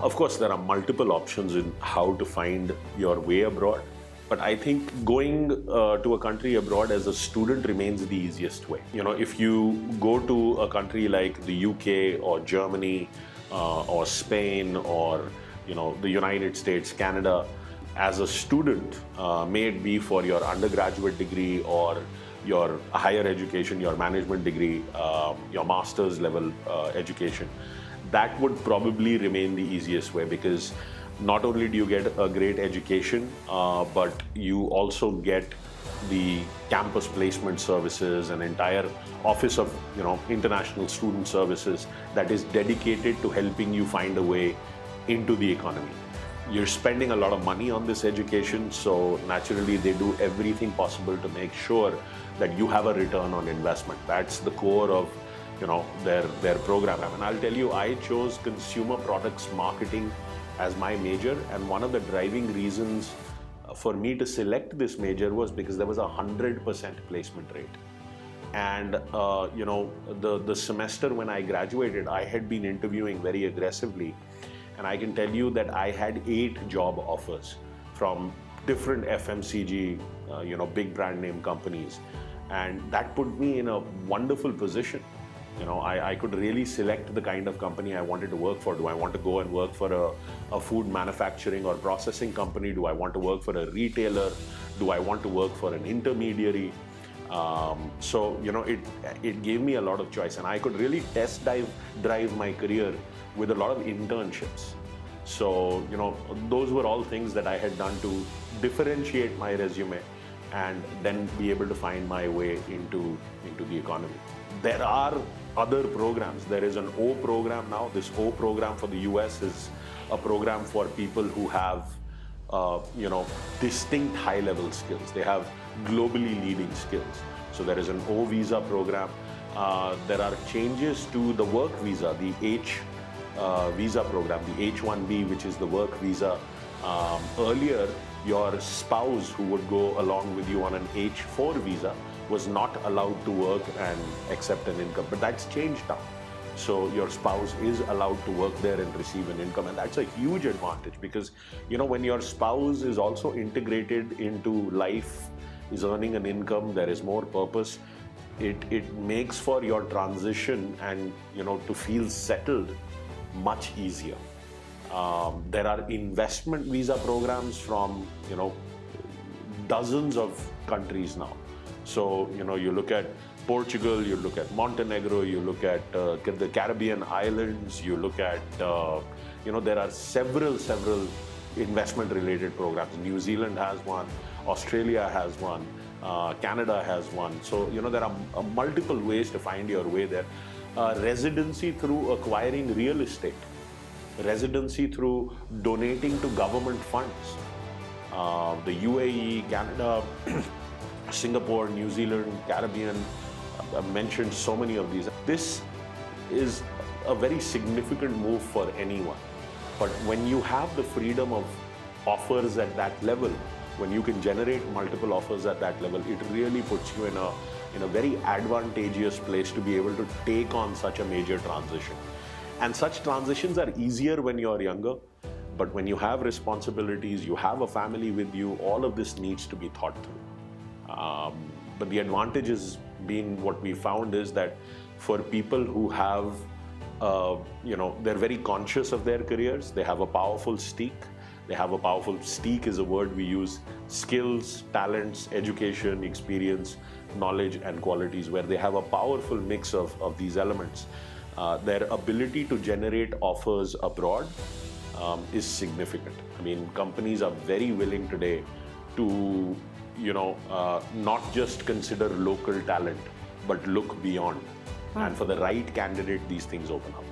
Of course, there are multiple options in how to find your way abroad. But I think going to a country abroad as a student remains the easiest way. If you go to a country like the UK or Germany or Spain or the United States, Canada, as a student, may it be for your undergraduate degree or your higher education, your management degree, your master's level education, that would probably remain the easiest way, because not only do you get a great education, but you also get the campus placement services, an entire office of international student services that is dedicated to helping you find a way into the economy. You're spending a lot of money on this education, so naturally they do everything possible to make sure that you have a return on investment. That's the core of their program. And I'll tell you, I chose consumer products marketing as my major, and one of the driving reasons for me to select this major was because there was 100% placement rate. And the semester when I graduated, I had been interviewing very aggressively, and I can tell you that I had 8 job offers from different FMCG, big brand name companies, and that put me in a wonderful position. I could really select the kind of company I wanted to work for. Do I want to go and work for a food manufacturing or processing company? Do I want to work for a retailer? Do I want to work for an intermediary? It gave me a lot of choice, and I could really drive my career with a lot of internships. So, those were all things that I had done to differentiate my resume and then be able to find my way into the economy. There are other programs. There is an O program now. This O program for the US is a program for people who have distinct high-level skills. They have globally leading skills. So there is an O visa program. There are changes to the work visa, the H visa program, the H-1B, which is the work visa. Earlier, your spouse who would go along with you on an H-4 visa was not allowed to work and accept an income, but that's changed now. So your spouse is allowed to work there and receive an income, and that's a huge advantage, because when your spouse is also integrated into life, is earning an income, there is more purpose, it makes for your transition and to feel settled much easier. There are investment visa programs from dozens of countries now. So you look at Portugal, you look at Montenegro, you look at the Caribbean islands, you look at there are several investment related programs. New Zealand has one, Australia has one, Canada has one. So there are multiple ways to find your way there. Residency through acquiring real estate, residency through donating to government funds. The UAE, Canada, Singapore, New Zealand, Caribbean, I've mentioned so many of these. This is a very significant move for anyone. But when you have the freedom of offers at that level, when you can generate multiple offers at that level, it really puts you in a very advantageous place to be able to take on such a major transition. And such transitions are easier when you're younger, but when you have responsibilities, you have a family with you, all of this needs to be thought through. But the advantage is what we found is that for people who have, they're very conscious of their careers, they have a powerful steek. Steek is a word we use: skills, talents, education, experience, knowledge, and qualities, where they have a powerful mix of these elements. Their ability to generate offers abroad is significant. I mean, companies are very willing today to not just consider local talent, but look beyond. And for the right candidate, these things open up.